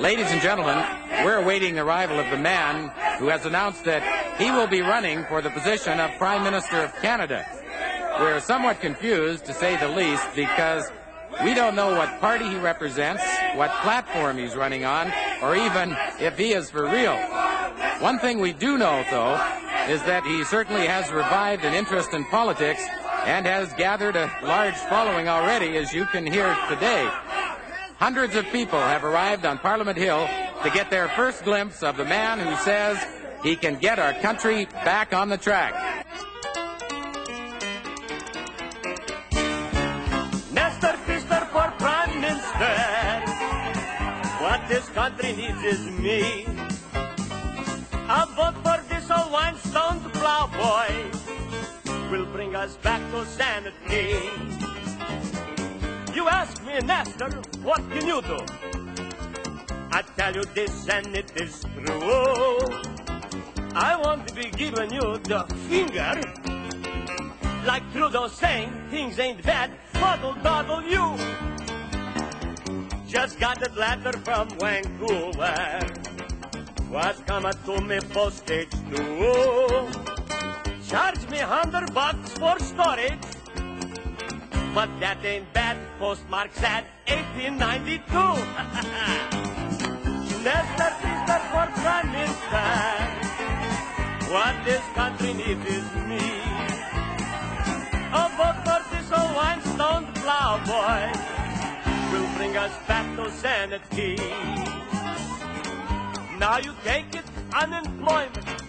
Ladies and gentlemen, we're awaiting the arrival of the man who has announced that he will be running for the position of Prime Minister of Canada. We're somewhat confused, to say the least, because we don't know what party he represents, what platform he's running on, or even if he is for real. One thing we do know, though, is that he certainly has revived an interest in politics and has gathered a large following already, as you can hear today. Hundreds of people have arrived on Parliament Hill to get their first glimpse of the man who says he can get our country back on the track. Nestor Pistor for Prime Minister. What this country needs is me. I'll vote for this old whinstone plowboy. Will bring us back to sanity. You ask me, Nestor, what can you do? I tell you this, and it is true. I want to be giving you the finger, like Trudeau saying things ain't bad, fuddle-doddle you. Just got that letter from Vancouver, was coming to me postage too. Charge me $100 for storage, but that ain't bad. Postmark's at 1892. Nestor Pistor for Prime Minister. What this country needs is me. A vote for this old whinstone plowboy will bring us back to sanity. Now you take it, unemployment.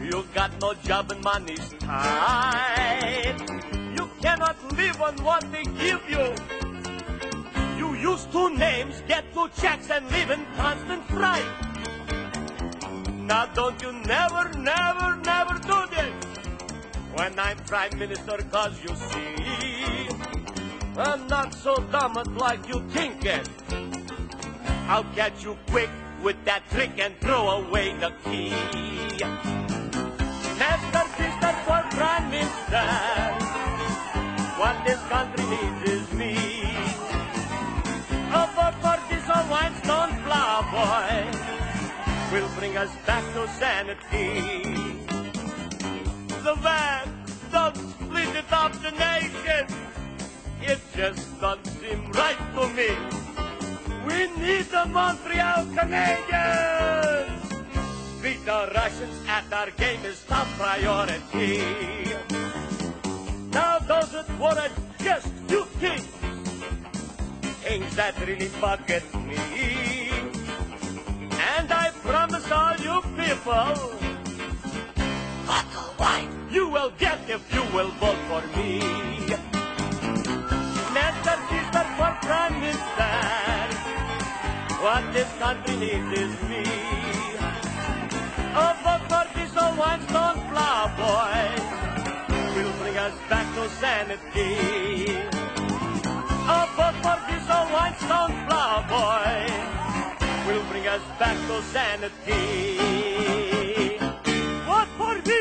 You got no job and money's tight. You cannot live on what they give you. You use 2 names, get 2 checks, and live in constant fright. Now don't you never do this when I'm Prime Minister, 'cause you see, I'm not so dumb like you think it. I'll catch you quick with that trick and throw away the key. Nestor Pistor for Prime Minister. What this country needs is me. A vote for this old whinstone plowboy will bring us back to sanity. The man don't split it up the nation. It just don't seem right to me. We need the Montreal Canadiens. Beat the Russians at our game is top priority. Now those were just few things that really bugged me. And I promise all you people, bottle wine you will get if you will vote for me. Nestor Pistor for Prime Minister. What this country needs is me. A vote for this old whinstone plowboy will bring us back to sanity. A vote for this old whinstone plowboy will bring us back to sanity. Vote for me!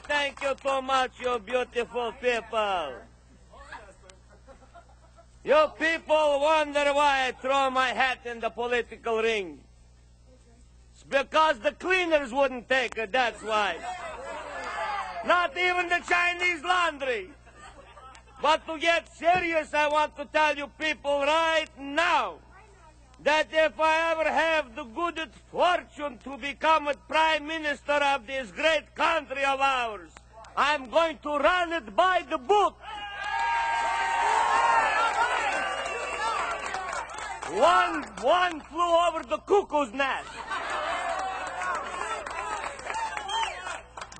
Thank you so much, you beautiful people. You people wonder why I throw my hat in the political ring. It's because the cleaners wouldn't take it, that's why. Not even the Chinese laundry. But to get serious, I want to tell you people right now that if I ever have the good fortune to become a Prime Minister of this great country of ours, I'm going to run it by the book. One flew over the cuckoo's nest.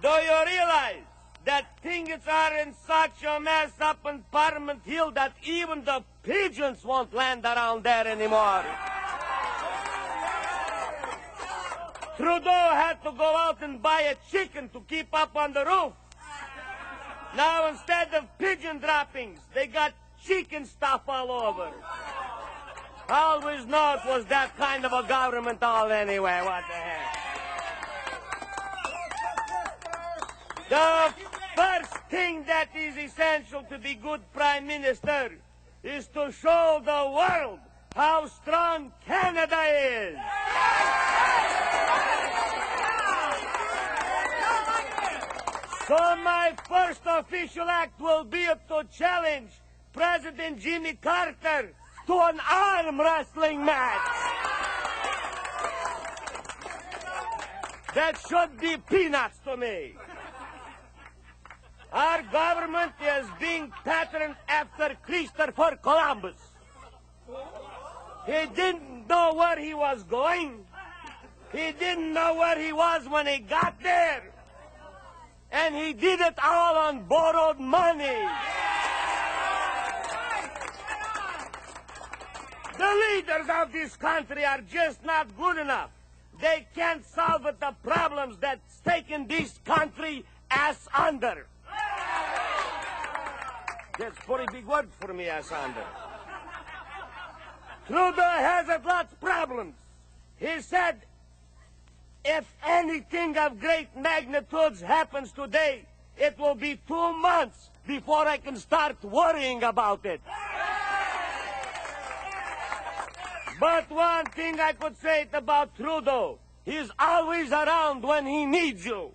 Do you realize that things are in such a mess up in Parliament Hill that even the pigeons won't land around there anymore? Trudeau had to go out and buy a chicken to keep up on the roof. Now instead of pigeon droppings, they got chicken stuff all over. I always know it was that kind of a government all anyway. What the heck? The first thing that is essential to be good prime minister is to show the world how strong Canada is. So my first official act will be to challenge President Jimmy Carter to an arm wrestling match. That should be peanuts to me. Our government is being patterned after Christopher Columbus. He didn't know where he was going. He didn't know where he was when he got there. And he did it all on borrowed money. The leaders of this country are just not good enough. They can't solve the problems that's taken this country ass under. That's a pretty big word for me, ass under. Trudeau has a lot of problems. He said, if anything of great magnitudes happens today, it will be 2 months before I can start worrying about it. But one thing I could say about Trudeau, he's always around when he needs you.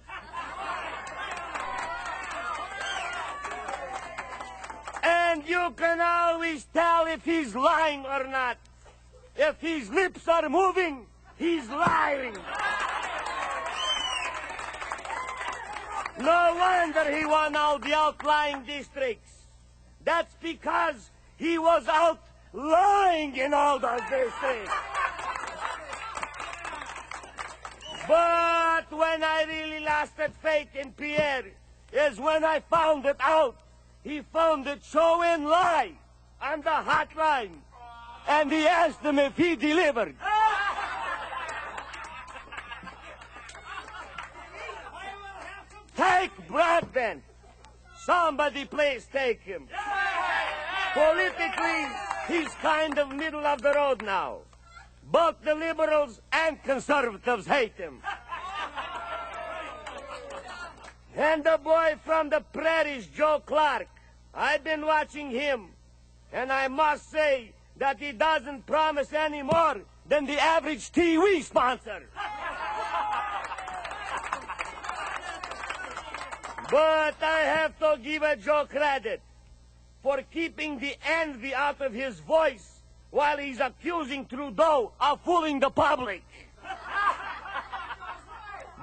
And you can always tell if he's lying or not. If his lips are moving, he's lying. No wonder he won all the outlying districts. That's because he was out lying in all those districts. But when I really lost faith in Pierre is when I found it out. He found it show and lie on the hotline. And he asked him if he delivered. Take Broadbent. Somebody please take him. Politically, he's kind of middle of the road now. Both the liberals and conservatives hate him. And the boy from the prairies, Joe Clark, I've been watching him, and I must say that he doesn't promise any more than the average TV sponsor. But I have to give a Joe credit for keeping the envy out of his voice while he's accusing Trudeau of fooling the public.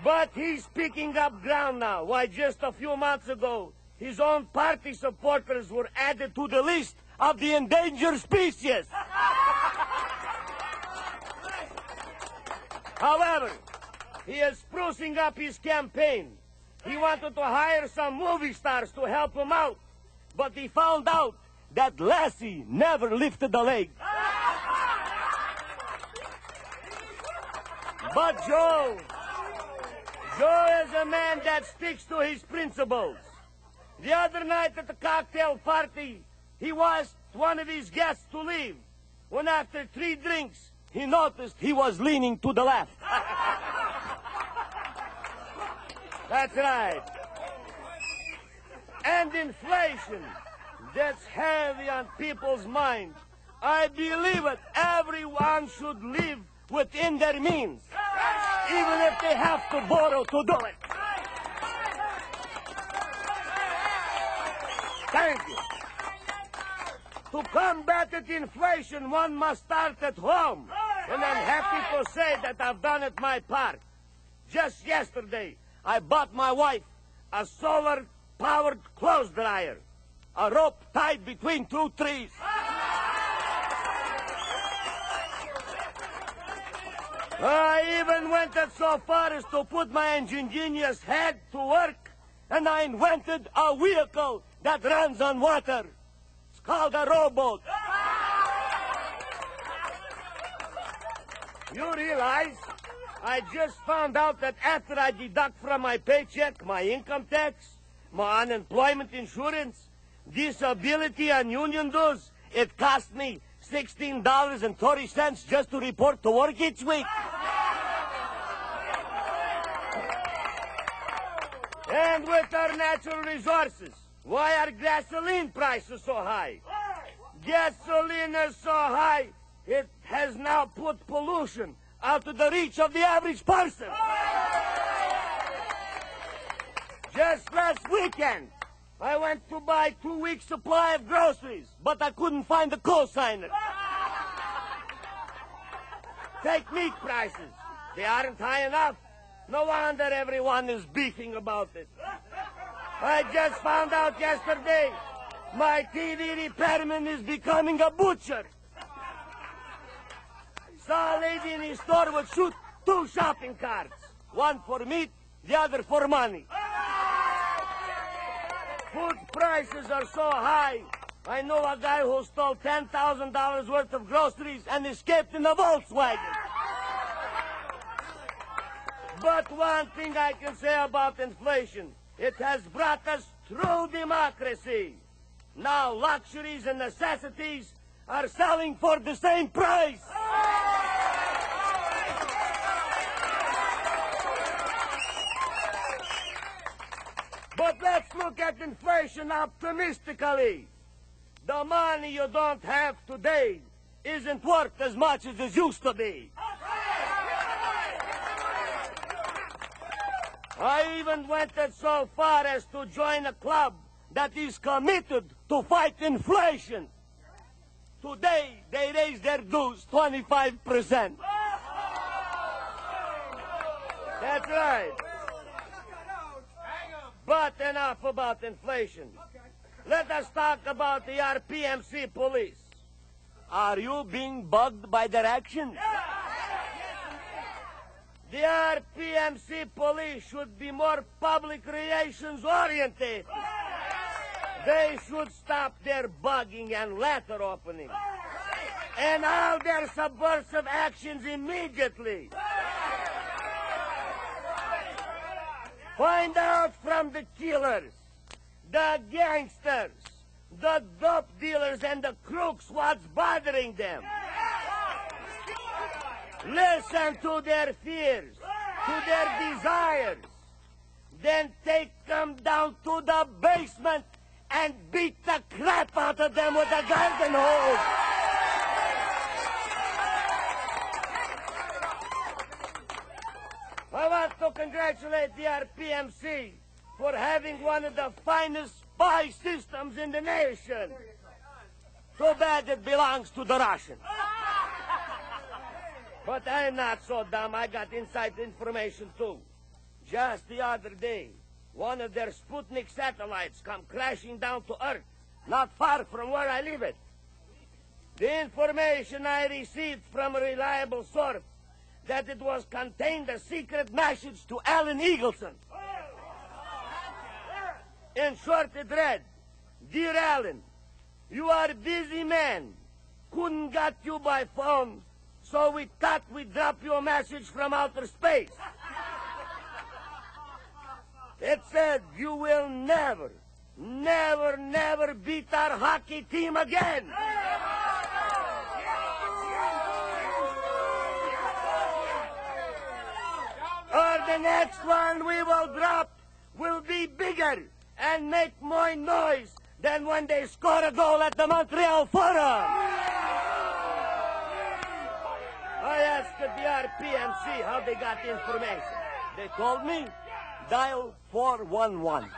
But he's picking up ground now. Why, just a few months ago, his own party supporters were added to the list of the endangered species. However, he is sprucing up his campaign. He wanted to hire some movie stars to help him out, but he found out that Lassie never lifted a leg. But Joe is a man that sticks to his principles. The other night at the cocktail party, he asked one of his guests to leave, when after 3 drinks, he noticed he was leaning to the left. That's right. And inflation, that's heavy on people's minds. I believe it. Everyone should live within their means, even if they have to borrow to do it. Thank you. To combat inflation, one must start at home. And I'm happy to say that I've done it my part. Just yesterday, I bought my wife a solar-powered clothes dryer, a rope tied between 2 trees. I even went so far as to put my ingenious head to work, and I invented a vehicle that runs on water. It's called a rowboat. You realize I just found out that after I deduct from my paycheck my income tax, my unemployment insurance, disability and union dues, it cost me $16.30 just to report to work each week. And with our natural resources, why are gasoline prices so high? Gasoline is so high, it has now put pollution out of the reach of the average person. Just last weekend, I went to buy 2 weeks' supply of groceries, but I couldn't find the cosigner. Take meat prices. They aren't high enough. No wonder everyone is beefing about it. I just found out yesterday my TV repairman is becoming a butcher. Saw a lady in his store would shoot 2 shopping carts. One for meat, the other for money. Food prices are so high. I know a guy who stole $10,000 worth of groceries and escaped in a Volkswagen. But one thing I can say about inflation, it has brought us true democracy. Now luxuries and necessities are selling for the same price. But let's look at inflation optimistically. The money you don't have today isn't worth as much as it used to be. I even went so far as to join a club that is committed to fight inflation. Today, they raised their dues 25%. That's right. But enough about inflation. Let us talk about the RPMC police. Are you being bugged by their actions? The RPMC police should be more public relations oriented. They should stop their bugging and letter opening. And all their subversive actions immediately. Find out from the killers, the gangsters, the dope dealers, and the crooks what's bothering them. Listen to their fears, to their desires. Then take them down to the basement and beat the crap out of them with a garden hose. I want to congratulate the RPMC for having one of the finest spy systems in the nation. Too bad it belongs to the Russians. But I'm not so dumb. I got inside information, too. Just the other day, one of their Sputnik satellites come crashing down to Earth, not far from where I live at. The information I received from a reliable source that it was contained a secret message to Alan Eagleson. In short, it read, "Dear Alan, you are a busy man. Couldn't get you by phone, so we thought we'd drop you a message from outer space." It said, "You will never, never, never beat our hockey team again." Or the next one we will drop will be bigger and make more noise than when they score a goal at the Montreal Forum. I asked the RPMC how they got the information. They told me, dial 411.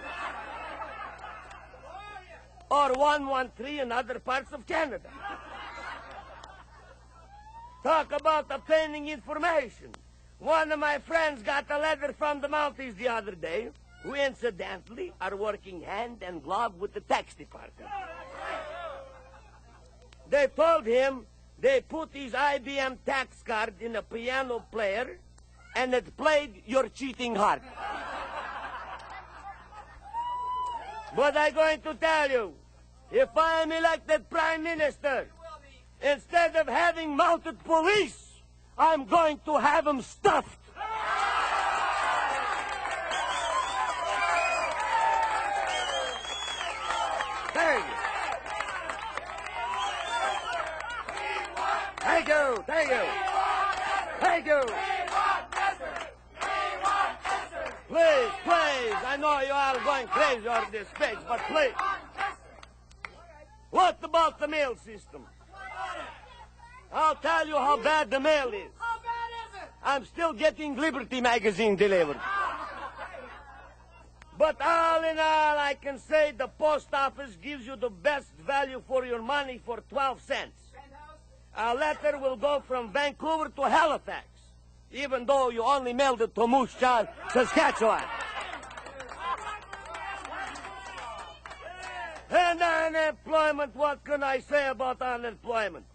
Or 113 in other parts of Canada. Talk about obtaining information. One of my friends got a letter from the Mounties the other day, who incidentally are working hand and glove with the tax department. They told him they put his IBM tax card in a piano player and it played Your Cheating Heart. But I'm going to tell you, if I am elected Prime Minister, instead of having mounted police, I'm going to have them stuffed. Thank you. Thank you. Thank you. Thank you. Please, please. I know you are going crazy over this speech, but please. What about the mail system? I'll tell you how bad the mail is. How bad is it? I'm still getting Liberty magazine delivered. But all in all, I can say the post office gives you the best value for your money for 12 cents. A letter will go from Vancouver to Halifax, even though you only mailed it to Moose Jaw, Saskatchewan. And unemployment, what can I say about unemployment?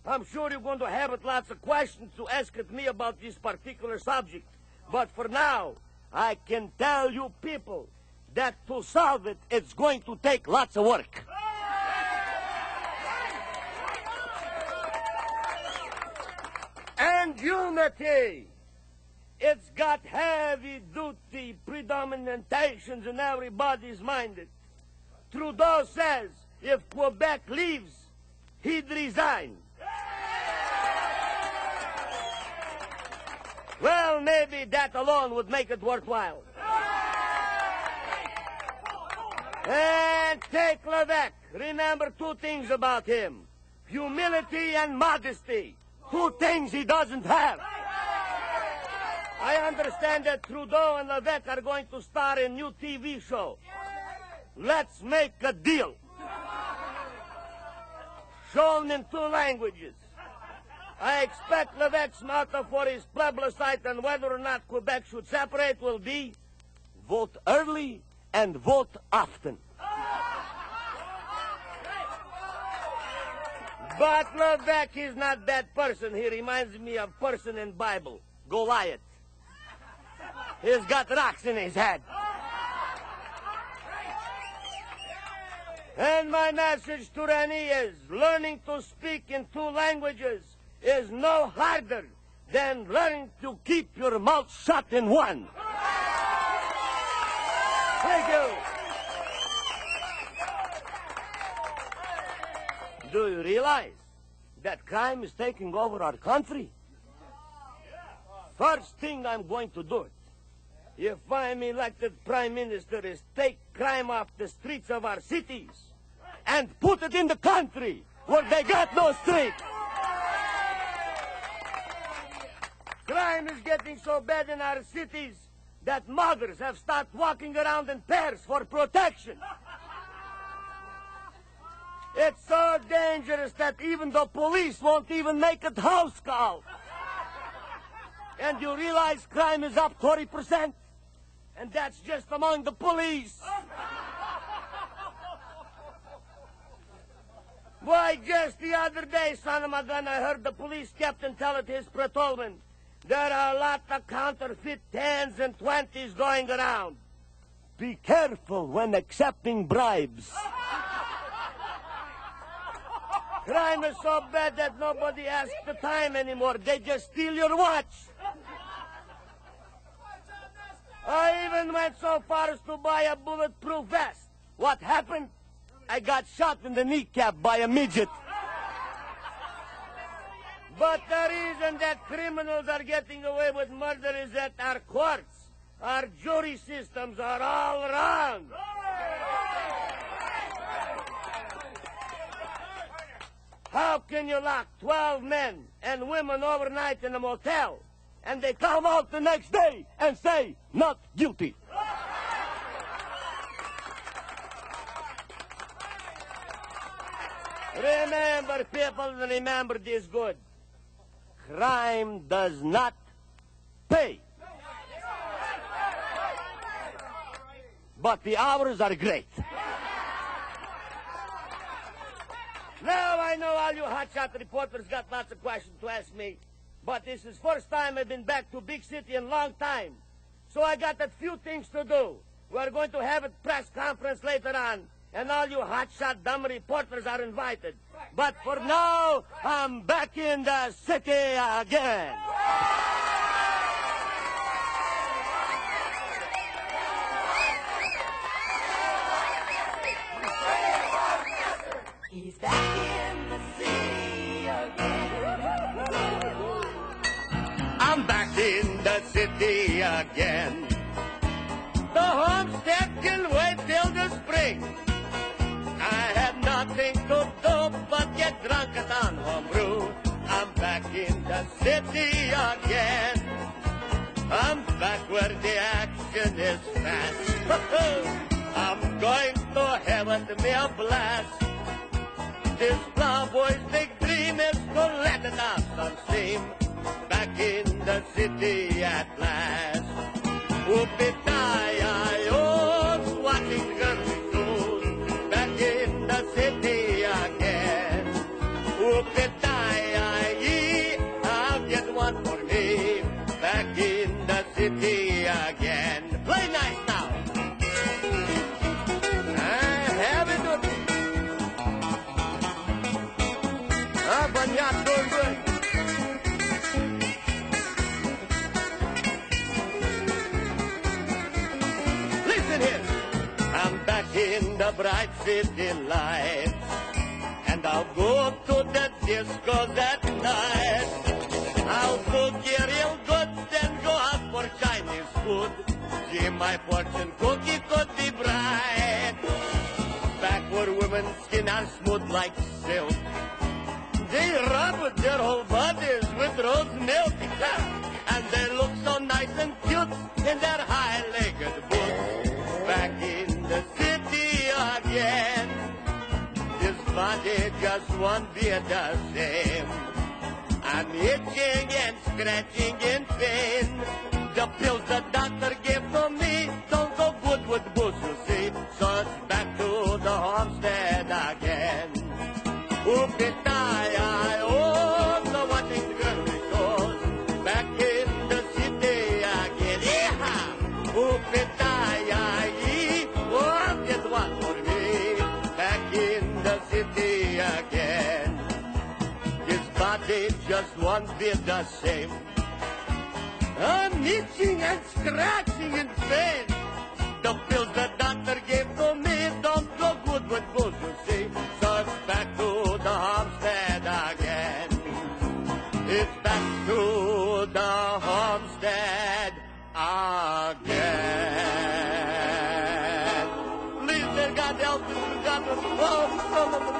I'm sure you're going to have lots of questions to ask at me about this particular subject. But for now, I can tell you people that to solve it, it's going to take lots of work. And unity. It's got heavy-duty predominations in everybody's mind. Trudeau says if Quebec leaves, he'd resign. Well, maybe that alone would make it worthwhile. And take Levesque. Remember two things about him. Humility and modesty. Two things he doesn't have. I understand that Trudeau and Levesque are going to star in a new TV show. Let's make a deal. Shown in 2 languages. I expect Levesque's motto for his plebiscite on whether or not Quebec should separate will be vote early and vote often. But Levesque is not that person. He reminds me of a person in Bible, Goliath. He's got rocks in his head. And my message to Rennie is learning to speak in 2 languages is no harder than learning to keep your mouth shut in one. Thank you. Do you realize that crime is taking over our country? First thing I'm going to do, if I'm elected Prime Minister, is take crime off the streets of our cities and put it in the country where they got no streets. Crime is getting so bad in our cities that mothers have started walking around in pairs for protection. It's so dangerous that even the police won't even make a house call. And you realize crime is up 40%? And that's just among the police. Why, just the other day, son of a gun, I heard the police captain tell it his patrolman. There are a lot of counterfeit 10s and 20s going around. Be careful when accepting bribes. Crime is so bad that nobody asks the time anymore. They just steal your watch. I even went so far as to buy a bulletproof vest. What happened? I got shot in the kneecap by a midget. But the reason that criminals are getting away with murder is that our courts, our jury systems are all wrong. How can you lock 12 men and women overnight in a motel and they come out the next day and say, not guilty? Remember, people, remember this good. Crime does not pay. But the hours are great. Now I know all you hotshot reporters got lots of questions to ask me, but this is first time I've been back to big city in a long time. So I got a few things to do. We're going to have a press conference later on, and all you hotshot dumb reporters are invited. But for now, I'm back in the city again. He's back in the city again. city again. The homestead can wait till the spring. I have nothing to do but get drunk on homebrew. I'm back in the city again. I'm back where the action is fast. I'm going to heaven to me a blast. This plowboy's big dream is to let the dust steam. Back in the city at last. Whoopie-tie-I-oh's watching girly shows. Back in the city again. Whoopie-tie-I-E, I'll get one for me. Back in the city again. Play nice now. Have it with me. But not doing good. Listen here. I'm back in the bright city lights, and I'll go to the disco that night. I'll boogie real good, then go out for Chinese food. Gee, my fortune cookie could be bright. Back where women's skin are smooth like silk. They rub their whole bodies with rose milk. And they look so nice and cute in their high-legged boots. Back in the city again. This body just won't be the same. I'm itching and scratching in pain. The pills the doctor gave to me don't go good with booze, you see. So it's back to the homestead again. Whoopie-tie-I-oh, the watching girly shows. Back in the city again. Yeehaw! Whoopie-tie-I-E, oh, get one for me. Back in the city again. This body just won't be the same. I'm itching and scratching in pain. The pills the doctor gave to me don't go good with booze, you see. So it's back to the homestead again. It's back to the homestead again. Please, dear God, help us. God, oh, son of a God.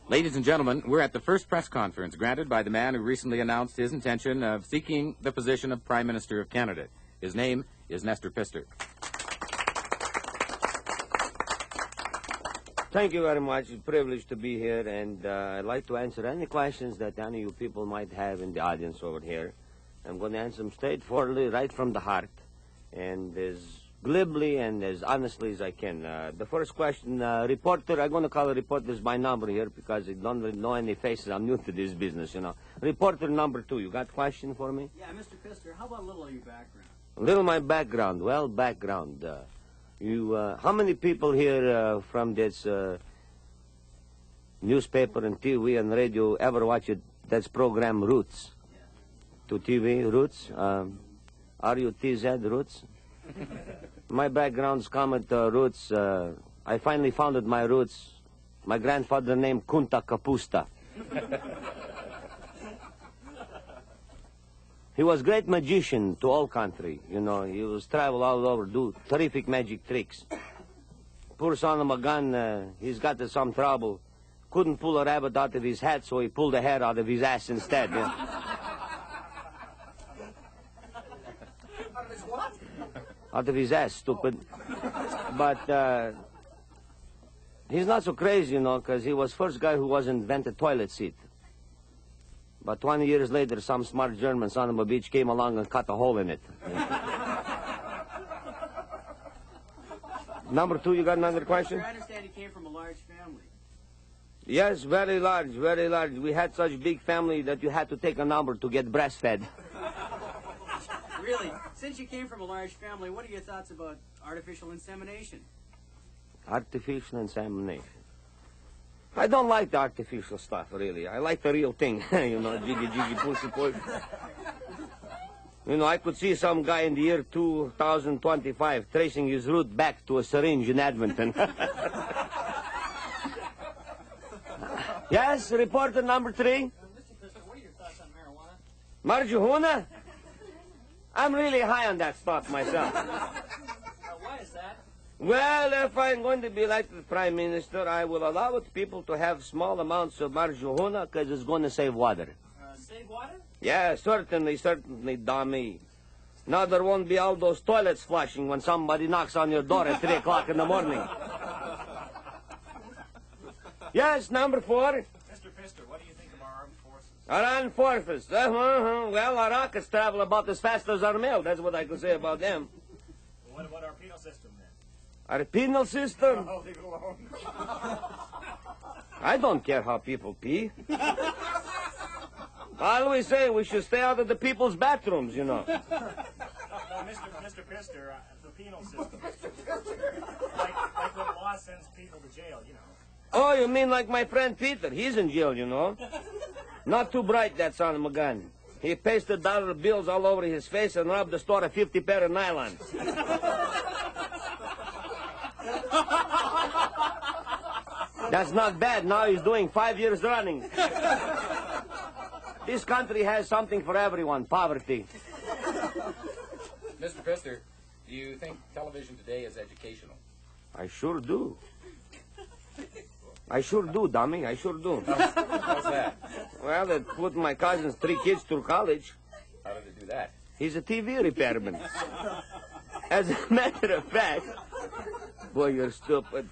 Ladies and gentlemen, we're at the first press conference granted by the man who recently announced his intention of seeking the position of Prime Minister of Canada. His name is Nestor Pistor. Thank you very much. It's a privilege to be here, and I'd like to answer any questions that any of you people might have in the audience over here. I'm going to answer them straightforwardly, right from the heart, and as glibly and as honestly as I can. The first question, reporter, I'm going to call a reporter, this is my number here because I don't really know any faces. I'm new to this business, you know. Reporter number 2, you got a question for me? Yeah, Mr. Pistor, how about a little of your background? A little of my background. Well, background. How many people here from this newspaper and TV and radio ever watch it? That's program Roots. Yeah. To TV, Roots. R-U-T-Z, Roots. My background's come at Roots. I finally founded my roots. My grandfather named Kunta Kapusta. He was a great magician to all country. You know, he was travel all over, do terrific magic tricks. Poor son of a gun, he's got some trouble. Couldn't pull a rabbit out of his hat, so he pulled a hair out of his ass instead. Yeah. Out of his what? Out of his ass, stupid. But he's not so crazy, you know, because he was first guy who was invented toilet seat. But 20 years later, some smart German son of a bitch came along and cut a hole in it. Number 2, you got another question? I understand he came from a large family. Yes, very large, very large. We had such big family that you had to take a number to get breastfed. Really? Since you came from a large family, what are your thoughts about artificial insemination? Artificial insemination. I don't like the artificial stuff, really. I like the real thing. You know, jiggy, jiggy, pussy, pussy. You know, I could see some guy in the year 2025 tracing his route back to a syringe in Edmonton. Yes, reporter number 3. Mr. Pistor, what are your thoughts on marijuana? Marijuana? I'm really high on that stuff myself. Why is that? Well, if I'm going to be elected Prime Minister, I will allow it people to have small amounts of marijuana because it's going to save water. Save water? Yeah, certainly, dummy. Now there won't be all those toilets flushing when somebody knocks on your door at 3 o'clock in the morning. Yes, number 4. Mr. Pistor, what do you think of our armed forces? Our armed forces. Well, our rockets travel about as fast as our mail. That's what I can say about them. What about our penal system, then? Our penal system? Oh, leave it alone. I don't care how people pee. I always say we should stay out of the people's bathrooms, you know. No, Mr. Pistor, the penal system. Like when law sends people to jail, you know. Oh, you mean like my friend Peter? He's in jail, you know. Not too bright, that son of a gun. He pasted dollar bills all over his face and robbed the store of 50 pair of nylons. That's not bad. Now he's doing 5 years running. This country has something for everyone, poverty. Mr. Pistor, do you think television today is educational? I sure do. I sure do, dummy. I sure do. How's that? Well, it put my cousin's 3 kids through college. How did it do that? He's a TV repairman. As a matter of fact, boy, you're stupid.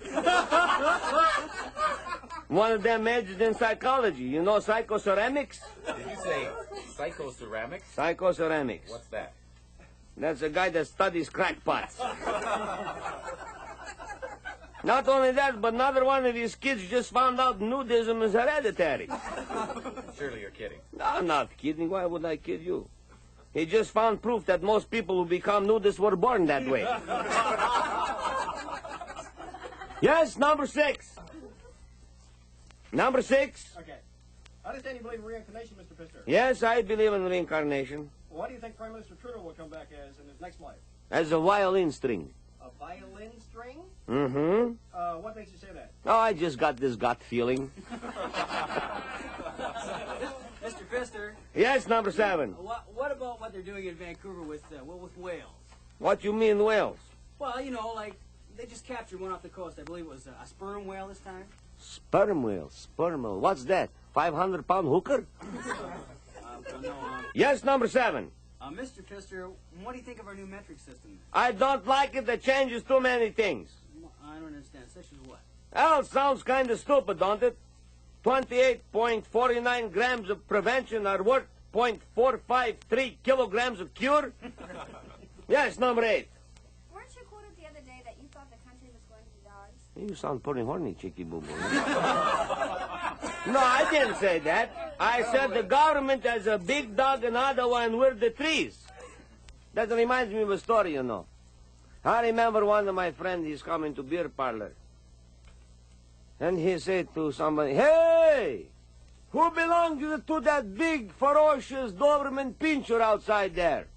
One of them majored in psychology. You know psychoceramics? Did you say psychoceramics? Psychoceramics. What's that? That's a guy that studies crackpots. Not only that, but another one of his kids just found out nudism is hereditary. Surely you're kidding. No, I'm not kidding. Why would I kid you? He just found proof that most people who become nudists were born that way. Yes, number 6. Number 6. Okay. I understand you believe in reincarnation, Mr. Pistor. Yes, I believe in reincarnation. Well, what do you think Prime Minister Trudeau will come back as in his next life? As a violin string. A violin string? Mm-hmm. What makes you say that? Oh, I just got this gut feeling. Mr. Pistor, Yes, number 7. what about what they're doing in Vancouver with whales? What you mean, whales? Well, you know, like, they just captured one off the coast. I believe it was a sperm whale this time. Sperm whale, sperm whale. What's that? 500-pound hooker? No, Yes, number 7. Mr. Pistor, what do you think of our new metric system? I don't like it. It changes too many things. I don't understand. Such as what? Well, it sounds kind of stupid, don't it? 28.49 grams of prevention are worth 0.453 kilograms of cure? Yes, number 8. Weren't you quoted the other day that you thought the country was going to be dogs? You sound pretty horny, Chicky Boo Boo. No, I didn't say that. I said the government has a big dog and other one with the trees. That reminds me of a story, you know. I remember one of my friends, he's coming to beer parlor. And he said to somebody, "Hey, who belongs to that big, ferocious Doberman Pinscher outside there?"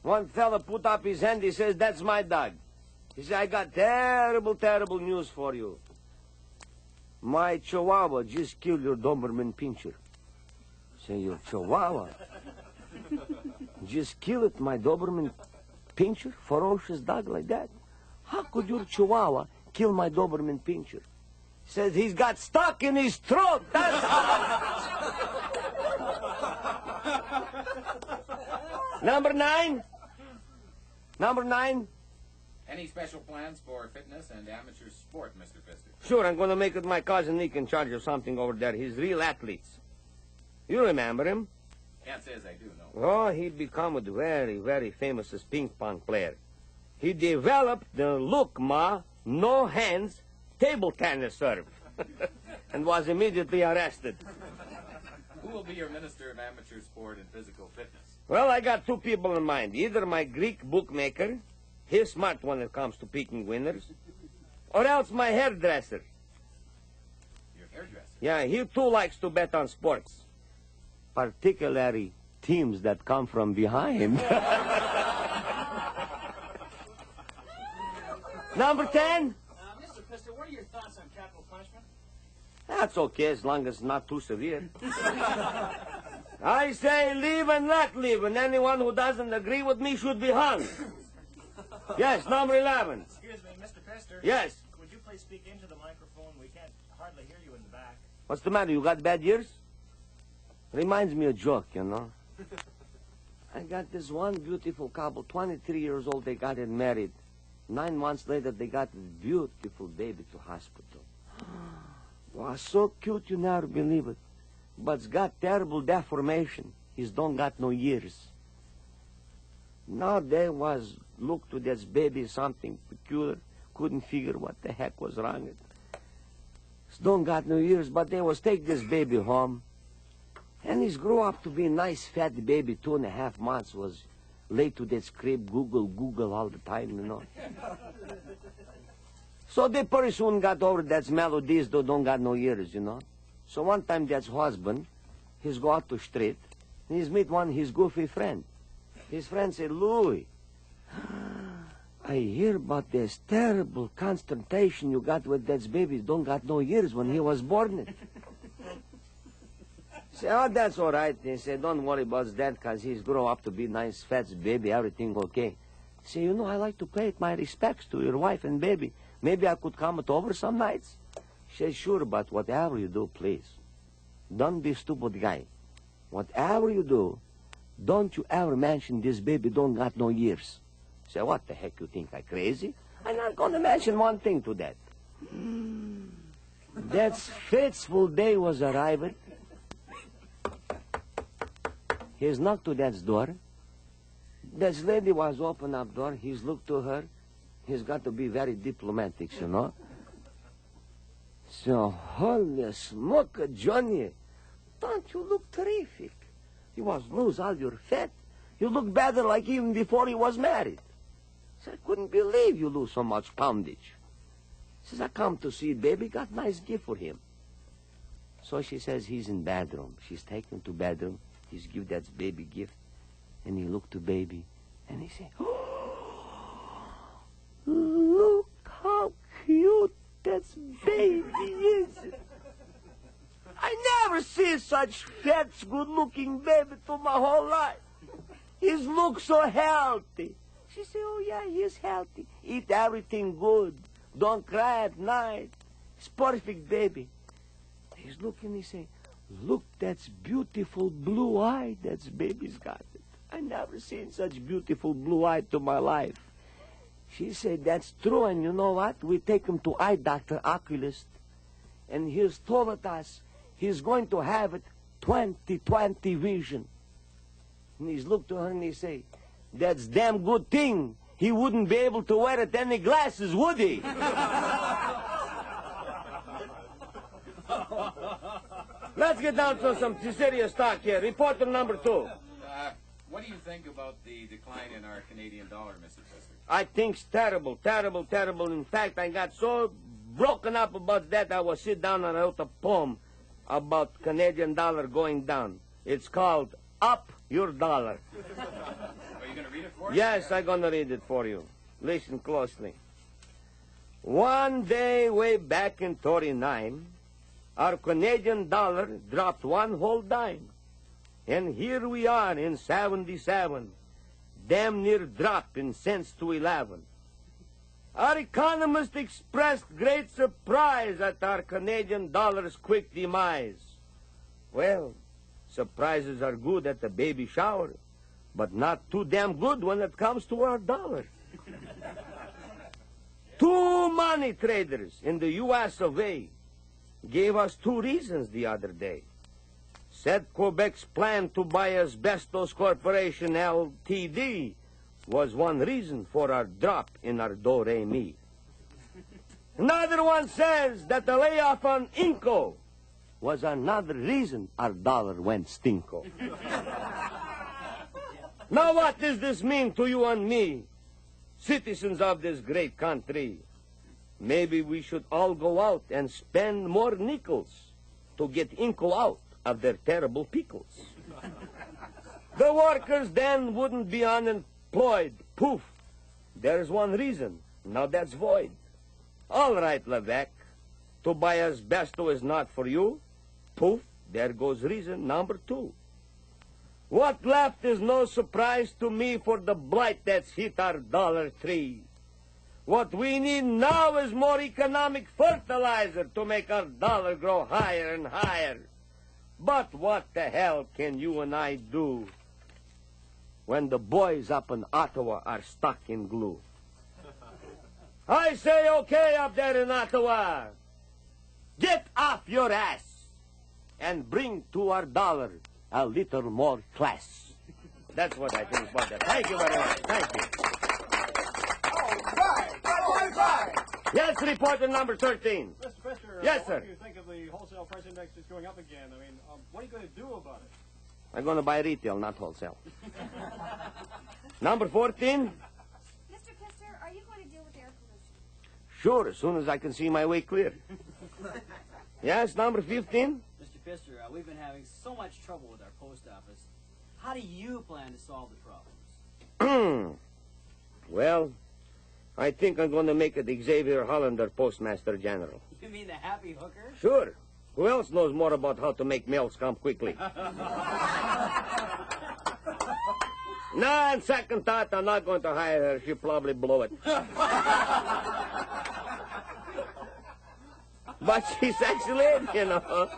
One fella put up his hand, he says, "That's my dog." He said, "I got terrible, terrible news for you. My Chihuahua just killed your Doberman Pinscher." I say, "Your Chihuahua just killed my Doberman Pinscher, ferocious dog like that? How could your Chihuahua kill my Doberman Pinscher?" He says, "He's got stuck in his throat. That's how." Number 9. Number 9. Any special plans for fitness and amateur sport, Mr. Pistor? Sure, I'm going to make it my cousin Nick in charge of something over there. He's real athletes. You remember him? Can't say as I do, no. Oh, he become a very, very famous ping pong player. He developed the look, ma, no hands, table tennis serve, and was immediately arrested. Who will be your Minister of Amateur Sport and Physical Fitness? Well, I got 2 people in mind. Either my Greek bookmaker, he's smart when it comes to picking winners, or else my hairdresser. Your hairdresser? Yeah, he too likes to bet on sports, particularly teams that come from behind. Number 10? Mr. Pistor, what are your thoughts on capital punishment? That's okay as long as it's not too severe. I say live and let live, and anyone who doesn't agree with me should be hung. Yes, number 11. Excuse me, Mr. Pistor. Yes. Would you please speak into the microphone? We can't hardly hear you in the back. What's the matter? You got bad ears? Reminds me of a joke, you know. I got this one beautiful couple, 23 years old, they got married. 9 months later, they got a beautiful baby to hospital. Wow, so cute, you never believe it. But it's got terrible deformation. He's don't got no ears. Now they was look to this baby something peculiar. Couldn't figure what the heck was wrong with it. He's don't got no ears, but they was take this baby home. And he's grew up to be a nice fat baby, 2.5 months, was late to this crib, Google all the time, you know. So they pretty soon got over that melodies, though don't got no ears, you know. So one time that's husband, he's go out to street, and he's meet one his goofy friend. His friend said, Louis, I hear about this terrible consternation you got with that baby, don't got no ears when he was born. Say, oh, that's all right. He said, don't worry about that, because he's grow up to be nice, fat baby, everything okay. Say, you know, I like to pay my respects to your wife and baby. Maybe I could come over some nights. She said, sure, but whatever you do, please, don't be a stupid guy. Whatever you do, don't you ever mention this baby don't got no ears. Say, what the heck you think, I crazy? I'm not going to mention one thing to that. That fateful day was arriving. He's knocked to that door. This lady was open up door. He's looked to her. He's got to be very diplomatic, you know. So, holy smoke, Johnny, don't you look terrific? You was lose all your fat. You look better like even before he was married. So I couldn't believe you lose so much poundage. Says, I come to see baby, got nice gift for him. So she says he's in bedroom. She's taken to bedroom. He's give that baby gift. And he looked to baby. And he said, oh, look how cute that baby is. I never see such fat, good-looking baby to my whole life. He's look so healthy. She said, oh, yeah, he's healthy. Eat everything good. Don't cry at night. He's perfect baby. He's looking, he say, look, that's beautiful blue eye that baby's got it. I never seen such beautiful blue eye to my life. She said, that's true, and you know what? We take him to eye doctor, oculist, and he's told us he's going to have it 20/20 vision. And he's looked to her and he say, that's damn good thing. He wouldn't be able to wear it any glasses, would he? Let's get down to some serious talk here. Reporter number 2. What do you think about the decline in our Canadian dollar, Mr. Pistor? I think it's terrible, terrible, terrible. In fact, I got so broken up about that, I was sit down and I wrote a poem about Canadian dollar going down. It's called Up Your Dollar. Are you going to read it for us? Yes, I'm going to read it for you. Listen closely. One day way back in 39, our Canadian dollar dropped one whole dime. And here we are in 77, damn near drop in cents to 11. Our economists expressed great surprise at our Canadian dollar's quick demise. Well, surprises are good at the baby shower, but not too damn good when it comes to our dollar. 2 money traders in the U.S. of A. gave us 2 reasons the other day. Said Quebec's plan to buy Asbestos Corporation Ltd. was one reason for our drop in our do-re-mi. Another one says that the layoff on Inco was another reason our dollar went stinko. Now what does this mean to you and me, citizens of this great country? Maybe we should all go out and spend more nickels to get Inco out of their terrible pickles. The workers then wouldn't be unemployed. Poof. There's one reason. Now that's void. All right, Levesque. To buy asbesto is not for you. Poof. There goes reason number 2. What left is no surprise to me for the blight that's hit our dollar tree. What we need now is more economic fertilizer to make our dollar grow higher and higher. But what the hell can you and I do when the boys up in Ottawa are stuck in glue? I say okay up there in Ottawa. Get off your ass and bring to our dollar a little more class. That's what I think about that. Thank you very much. Thank you. Yes, reporter number 13. Mr. Pistor, Yes, sir. What do you think of the wholesale price index that's going up again? I mean, what are you going to do about it? I'm going to buy retail, not wholesale. Number 14. Mr. Pistor, are you going to deal with air pollution? Sure, as soon as I can see my way clear. Yes, number 15. Mr. Pistor, we've been having so much trouble with our post office. How do you plan to solve the problems? Well, I think I'm going to make it Xavier Hollander Postmaster General. You mean the happy hooker? Sure. Who else knows more about how to make mails come quickly? Nah, on second thought, I'm not going to hire her. She'll probably blow it. But she's excellent, you know.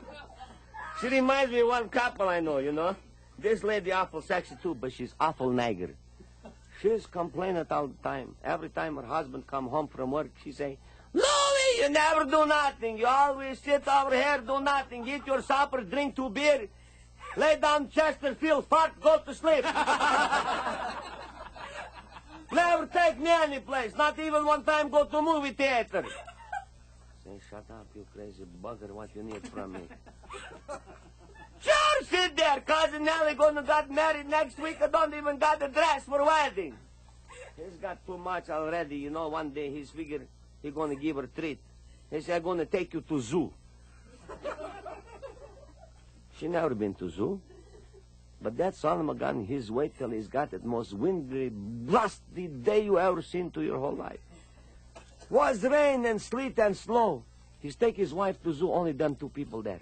She reminds me of one couple I know, you know. This lady awful sexy too, but she's awful nagger. She's complaining all the time. Every time her husband come home from work, she say, Louie, you never do nothing. You always sit over here, do nothing. Eat your supper, drink 2 beer, lay down Chesterfield, fart, go to sleep. Never take me any place. Not even one time go to movie theater. Say, shut up, you crazy bugger. What you need from me? Sure, sit there. Cousin Nellie gonna get married next week. I don't even got a dress for wedding. He's got too much already. You know, one day he's figured he's gonna give her a treat. He said, I'm gonna take you to zoo. She never been to zoo. But that Solomon got in his way till he's got the most windy, blasty day you ever seen to your whole life. Was rain and sleet and snow. He's take his wife to zoo, only them 2 people there.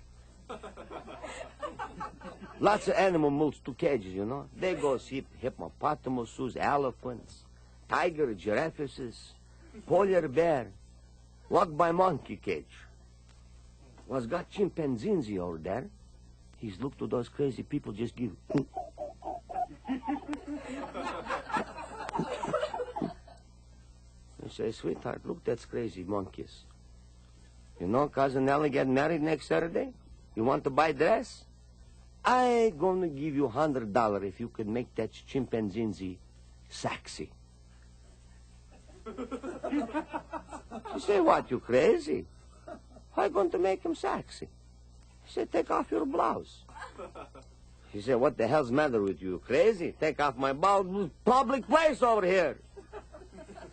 Lots of animal moves to cages, you know. They go see hippopotamuses, elephants, tiger, giraffes, polar bear. Walk by monkey cage. Was got chimpanzee over there. He's looked to those crazy people, just give. He say, sweetheart, look, that's crazy monkeys. You know, Cousin Nellie get married next Saturday? You want to buy dress? I gonna give you $100 if you could make that chimpanzee sexy. She say, what, you crazy? How you going to make him sexy? He said, take off your blouse. He said, what the hell's the matter with you? Crazy? Take off my blouse. Public place over here.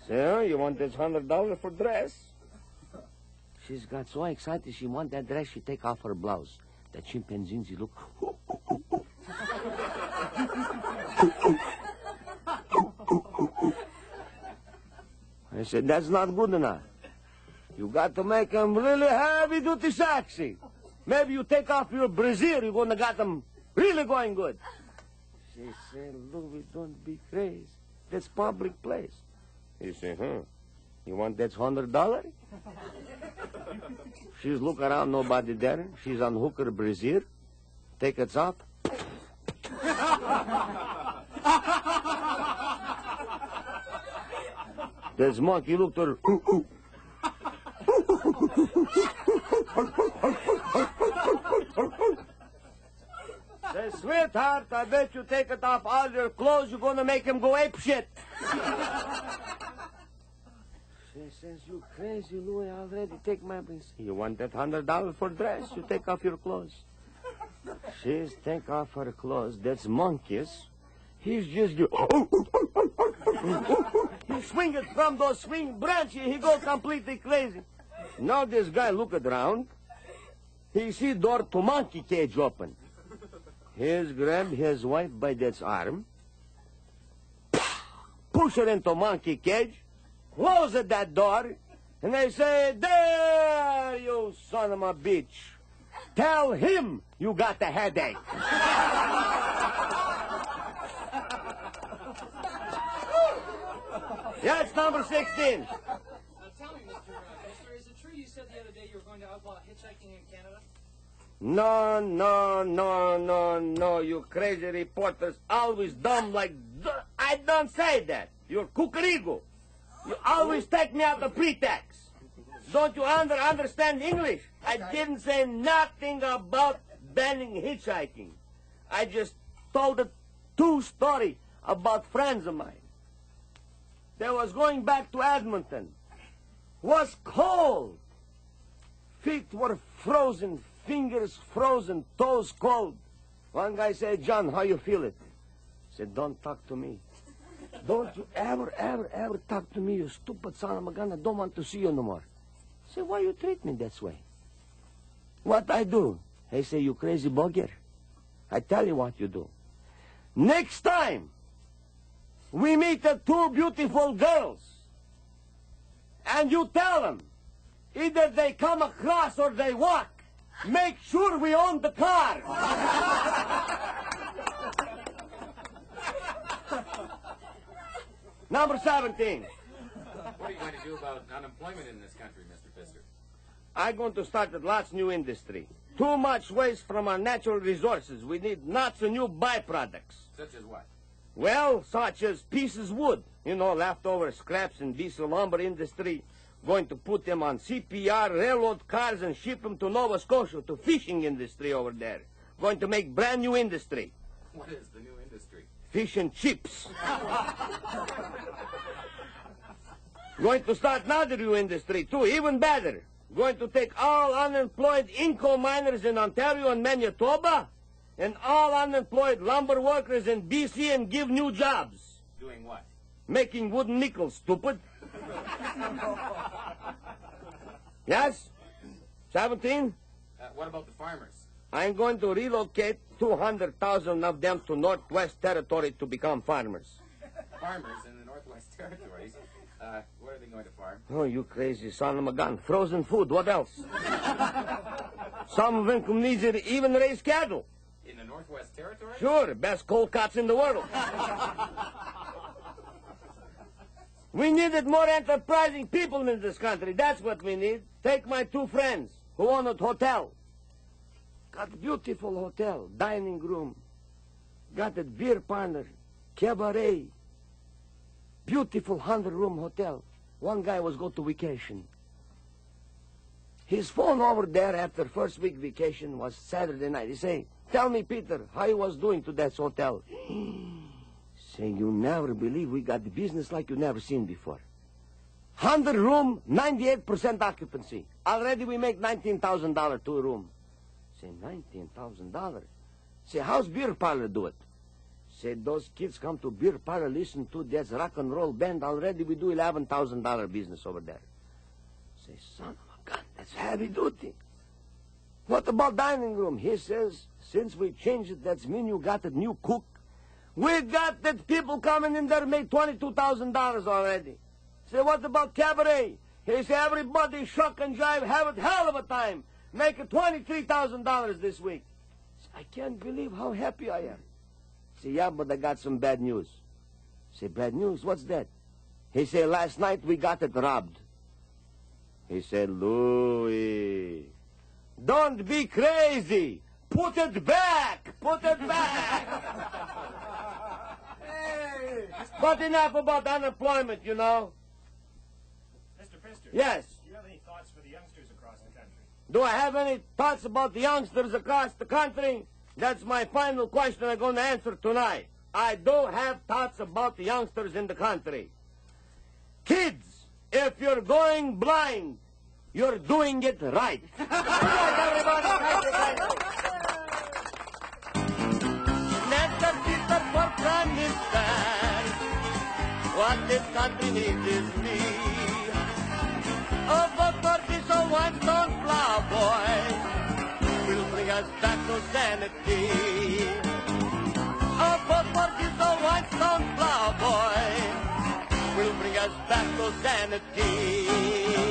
Say, oh, you want this $100 for dress? She's got so excited she want that dress, she take off her blouse. The chimpanzee look. I said, that's not good enough. You got to make them really heavy-duty sexy. Maybe you take off your brassiere, you're going to get them really going good. She said, Louie, don't be crazy. That's public place. He said, you want that $100? She's look around, nobody there. She's unhook her brassiere, take it off. This monkey looked at her. Say, sweetheart, I bet you take it off all your clothes, you're going to make him go ape shit. She says, you crazy, Louie, I already take my braces. You want that $100 for dress? You take off your clothes. She's take off her clothes. That's monkeys. He's just... He swing it from those swing branches. He go completely crazy. Now this guy look around. He see door to monkey cage open. He's grabbed his wife by that arm, push her into monkey cage, close that door, and they say, "There, you son of a bitch. Tell him you got the headache." Yes, number 16. Tell me, Mr. Pistor, is it true you said the other day you were going to outlaw hitchhiking in Canada? No, you crazy reporters always dumb like... I don't say that. You're kukarigo. You always take me out of pretext. Don't you understand English? I didn't say nothing about banning hitchhiking. I just told a true story about friends of mine. They was going back to Edmonton. Was cold. Feet were frozen, fingers frozen, toes cold. One guy said, "John, how you feel it?" I said, "Don't talk to me. Don't you ever talk to me, you stupid son of a gun. I don't want to see you no more." I said, "Why you treat me that way?" "What I do?" He say, "You crazy bugger. I tell you what you do. Next time we meet the two beautiful girls, and you tell them, either they come across or they walk, make sure we own the car." Number 17. What are you going to do about unemployment in this country, Mr. Pistor? I'm going to start at lots new industry. Too much waste from our natural resources. We need lots of new byproducts. Such as what? Well, such as pieces wood. You know, leftover scraps in diesel lumber industry. Going to put them on CPR railroad cars and ship them to Nova Scotia, to fishing industry over there. Going to make brand new industry. What is the new industry? Fish and chips. Going to start another new industry, too, even better. Going to take all unemployed Inco miners in Ontario and Manitoba and all unemployed lumber workers in BC and give new jobs. Doing what? Making wooden nickels, stupid. Yes? 17? What about the farmers? I'm going to relocate 200,000 of them to Northwest Territory to become farmers. Farmers in the Northwest Territories? What are they going to farm? Oh, you crazy son of a gun. Frozen food, what else? Some of them can even raise cattle. In the Northwest Territories? Sure, best cold cuts in the world. We needed more enterprising people in this country. That's what we need. Take my two friends who own a hotel. Got a beautiful hotel, dining room. Got a beer parlor, cabaret. Beautiful 100-room hotel. One guy was go to vacation. His phone over there after first week vacation was Saturday night. He say, "Tell me, Peter, how you was doing to that hotel?" Say, "You never believe we got the business like you never seen before. 100-room, 98% occupancy. Already we make $19,000 to a room." Say, $19,000? Say, "How's beer parlor do it?" Say, "Those kids come to beer parlor, listen to that rock and roll band. Already we do $11,000 business over there." Say, "Son of a gun, that's heavy duty." "What about dining room?" He says, "Since we changed it, that's mean you got a new cook. We got that people coming in there make $22,000 already." Say, "What about cabaret?" He say, "Everybody shuck and jive, have a hell of a time. Make it $23,000 this week." Say, "I can't believe how happy I am." Say, "Yeah, but I got some bad news." Say, "Bad news? What's that?" He say, "Last night we got it robbed." He said, "Louis, don't be crazy. Put it back. Put it back." Hey! But enough about unemployment, you know. Mr. Pistor. Yes. Do you have any thoughts for the youngsters across the country? Do I have any thoughts about the youngsters across the country? That's my final question I'm going to answer tonight. I do have thoughts about the youngsters in the country. Kids, if you're going blind, you're doing it right. Good night, everybody. Thank you. Nestor Pistor for Prime Minister. What this country needs is me. Oh, vote for this old one-stone flower boy. Will bring us back to sanity. bring us back to sanity.